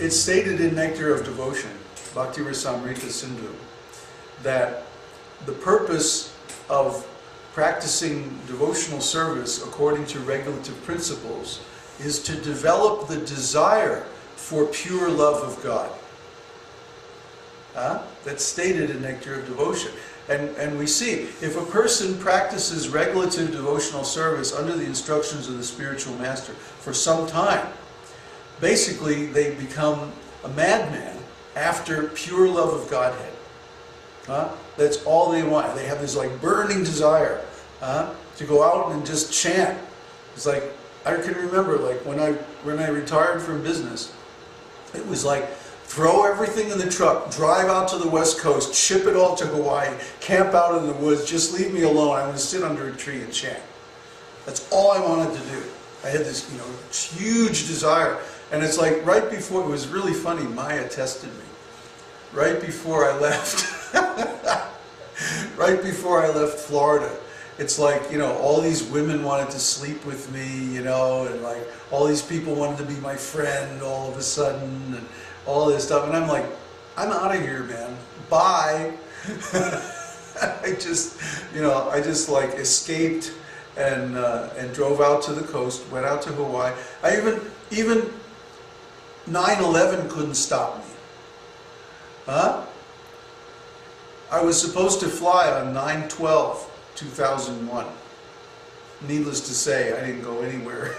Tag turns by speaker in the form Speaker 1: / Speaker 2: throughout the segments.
Speaker 1: It's stated in Nectar of Devotion, Bhakti Rasamrita Sindhu, that the purpose of practicing devotional service according to regulative principles is to develop the desire for pure love of God. That's stated in Nectar of Devotion. And we see, if a person practices regulative devotional service under the instructions of the spiritual master for some time, basically they become a madman after pure love of Godhead. That's all they want. They have this like burning desire to go out and just chant. It's like, I can remember like when I retired from business, it was like, throw everything in the truck, drive out to the West Coast, ship it all to Hawaii, camp out in the woods, just leave me alone. I want to sit under a tree and chant. That's all I wanted to do. I had this, huge desire. And it's like right before, it was really funny, Maya tested me. Right before I left, right before I left Florida, it's like, all these women wanted to sleep with me, and like all these people wanted to be my friend all of a sudden, and all this stuff. And I'm like, I'm out of here, man. Bye. I just like escaped and drove out to the coast, went out to Hawaii. I even 9/11 couldn't stop me. I was supposed to fly on 9/12/2001. Needless to say, I didn't go anywhere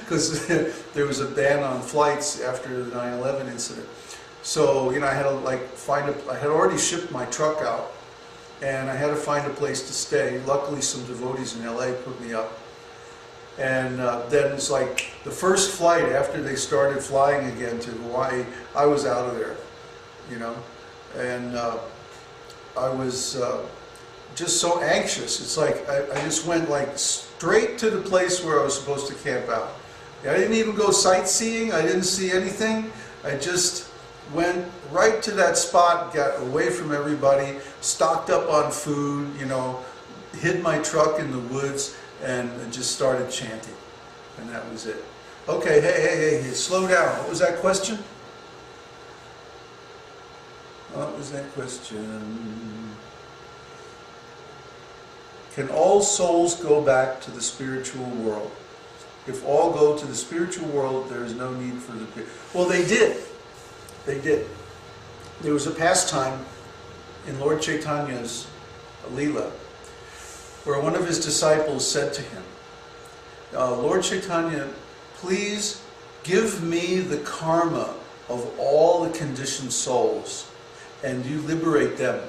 Speaker 1: because there was a ban on flights after the 9/11 incident. So I had to I had already shipped my truck out, and I had to find a place to stay. Luckily, some devotees in LA put me up. And then it's like the first flight after they started flying again to Hawaii, I was out of there, and I was just so anxious. It's like I just went like straight to the place where I was supposed to camp out. I didn't even go sightseeing. I didn't see anything. I just went right to that spot, got away from everybody, stocked up on food, hid my truck in the woods, and just started chanting. And that was it. Okay, hey, slow down. What was that question? What was that question? Can all souls go back to the spiritual world? If all go to the spiritual world, there is no need for the... Well, they did. They did. There was a pastime in Lord Chaitanya's Leela where one of his disciples said to him, Lord Chaitanya, please give me the karma of all the conditioned souls, and you liberate them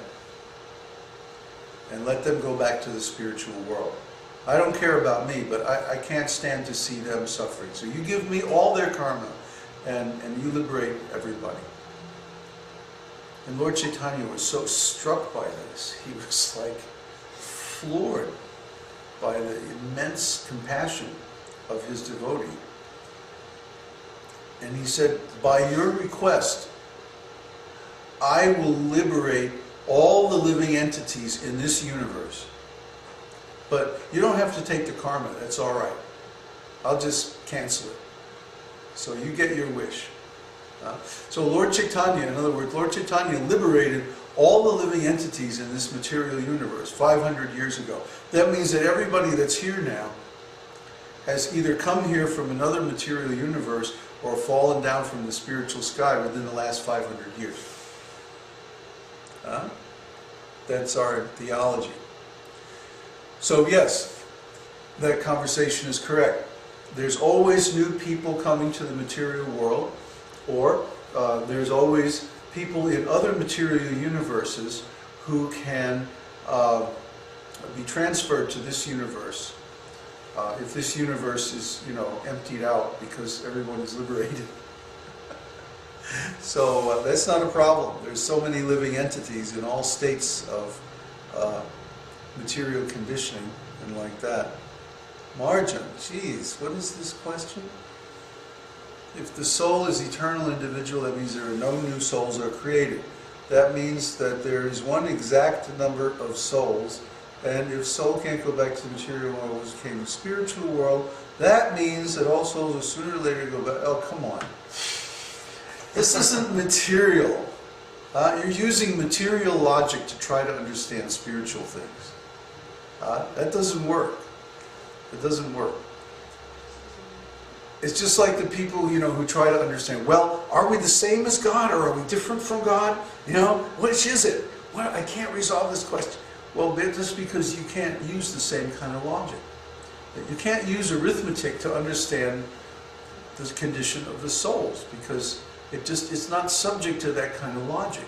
Speaker 1: and let them go back to the spiritual world. I don't care about me, but I can't stand to see them suffering. So you give me all their karma, and you liberate everybody. And Lord Chaitanya was so struck by this. He was like floored by the immense compassion of his devotee. And he said, by your request, I will liberate all the living entities in this universe. But you don't have to take the karma, that's all right. I'll just cancel it. So you get your wish. So Lord Chaitanya, in other words, Lord Chaitanya liberated all the living entities in this material universe 500 years ago. That means that everybody that's here now has either come here from another material universe or fallen down from the spiritual sky within the last 500 years. That's our theology. So yes, that conversation is correct. There's always new people coming to the material world, or there's always people in other material universes who can be transferred to this universe. If this universe is, emptied out because everyone is liberated. So that's not a problem. There's so many living entities in all states of material conditioning and like that. Marjan, geez, what is this question? If the soul is eternal individual, that means there are no new souls are created. That means that there is one exact number of souls And if soul can't go back to the material world, which came to the spiritual world, that means that all souls will sooner or later go back. Oh, come on. This isn't material. You're using material logic to try to understand spiritual things. That doesn't work. It doesn't work. It's just like the people, you know, who try to understand, well, are we the same as God or are we different from God? You know, which is it? Well, I can't resolve this question. Well, just because you can't use the same kind of logic. You can't use arithmetic to understand the condition of the souls because it's not subject to that kind of logic.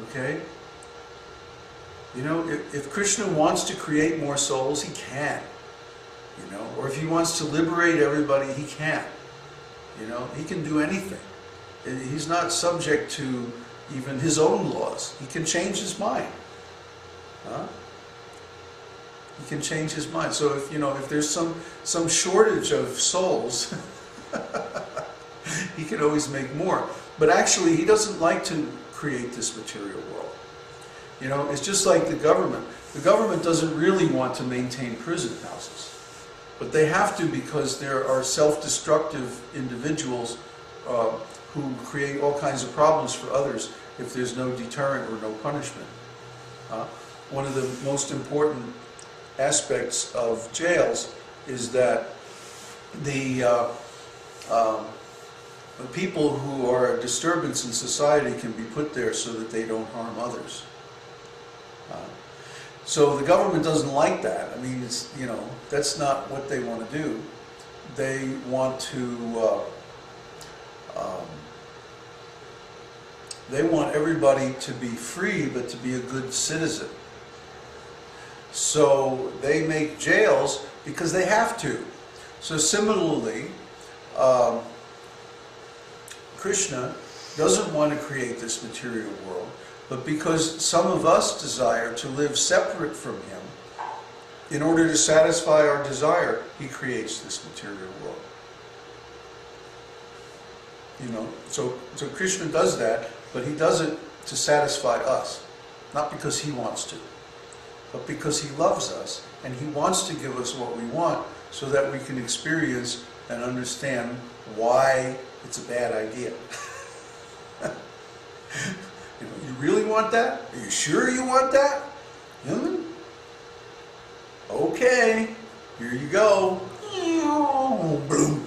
Speaker 1: Okay? You know, if Krishna wants to create more souls, he can. You know, or if he wants to liberate everybody, he can. You know, he can do anything. He's not subject to even his own laws. He can change his mind. He can change his mind. So if, you know, if there's some shortage of souls, he can always make more. But actually, he doesn't like to create this material world. You know, it's just like the government. The government doesn't really want to maintain prison houses. But they have to because there are self-destructive individuals who create all kinds of problems for others if there's no deterrent or no punishment. One of the most important aspects of jails is that the people who are a disturbance in society can be put there so that they don't harm others. So the government doesn't like that. I mean, it's, you know, that's not what they want to do. They want to, they want everybody to be free, but to be a good citizen. So they make jails because they have to. So similarly, Krishna doesn't want to create this material world. But because some of us desire to live separate from him, in order to satisfy our desire, he creates this material world. You know, so Krishna does that, but he does it to satisfy us. Not because he wants to, but because he loves us, and he wants to give us what we want, so that we can experience and understand why it's a bad idea. You know, you really want that? Are you sure you want that? Okay, here you go. Boom,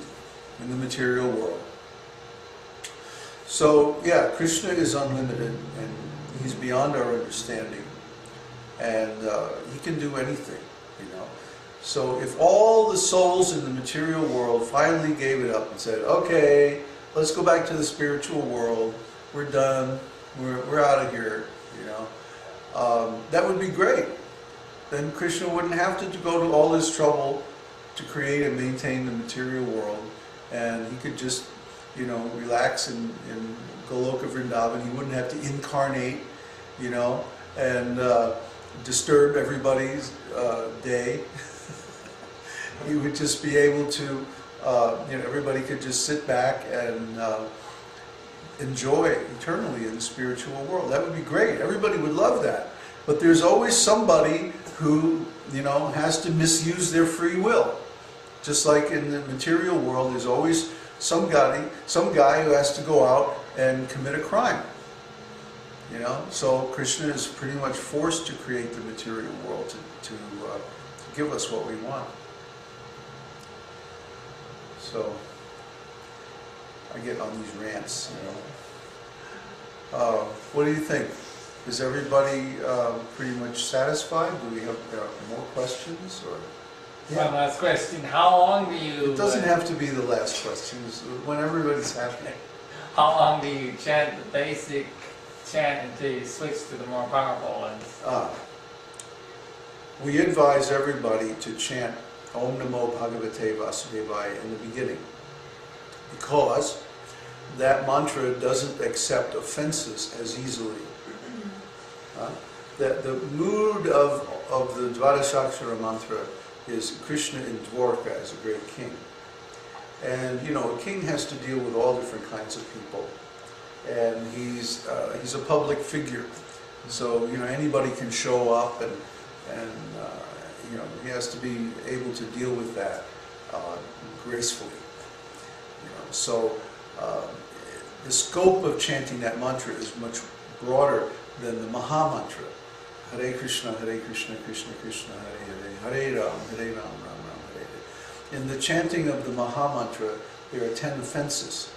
Speaker 1: in the material world. So, yeah, Krishna is unlimited, and he's beyond our understanding. And he can do anything, you know. So if all the souls in the material world finally gave it up and said, okay, let's go back to the spiritual world, we're done, we're out of here, you know, that would be great. Then Krishna wouldn't have to go to all this trouble to create and maintain the material world, and he could just, you know, relax in Goloka Vrindavan. He wouldn't have to incarnate, you know, and disturb everybody's day. He would just be able to, you know, everybody could just sit back and enjoy eternally in the spiritual world. That would be great. Everybody would love that. But there's always somebody who, you know, has to misuse their free will. Just like in the material world, there's always some guy who has to go out and commit a crime. You know, so Krishna is pretty much forced to create the material world to give us what we want. So I get on these rants, you know. What do you think? Is everybody pretty much satisfied? Do we have more questions? Or
Speaker 2: one last question. How long do you...
Speaker 1: It doesn't have to be the last question. It's when everybody's happy.
Speaker 2: How long do you chant the basic chant until you switch to the more powerful ones?
Speaker 1: We advise everybody to chant Om Namo Bhagavate Vasudevaya in the beginning, because that mantra doesn't accept offenses as easily. The mood of the Dvadashakshara mantra is Krishna in Dwarka as a great king. And, you know, a king has to deal with all different kinds of people. And he's a public figure. So, you know, anybody can show up and, and you know, he has to be able to deal with that gracefully. You know, so the scope of chanting that mantra is much broader than the Maha Mantra. Hare Krishna, Krishna Krishna, Hare Hare, Hare Ram, Ram Ram, Hare Hare. In the chanting of the Maha Mantra, there are 10 offenses.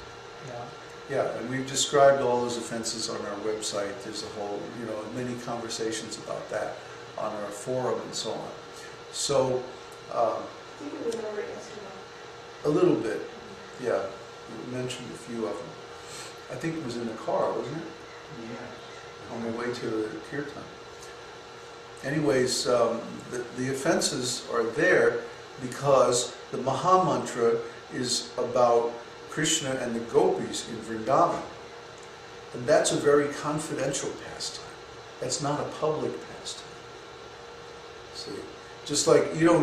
Speaker 2: Yeah.
Speaker 1: Yeah, and we've described all those offenses on our website. There's a whole, you know, many conversations about that on our forum and so on. So,
Speaker 3: I think it was over yesterday.
Speaker 1: a little bit, yeah. We mentioned a few of them. I think it was in the car, wasn't it?
Speaker 2: Yeah.
Speaker 1: On the way to the kirtan. Anyways, the offenses are there because the Maha Mantra is about Krishna and the gopis in Vrindavan. And that's a very confidential pastime. That's not a public pastime. See? Just like you don't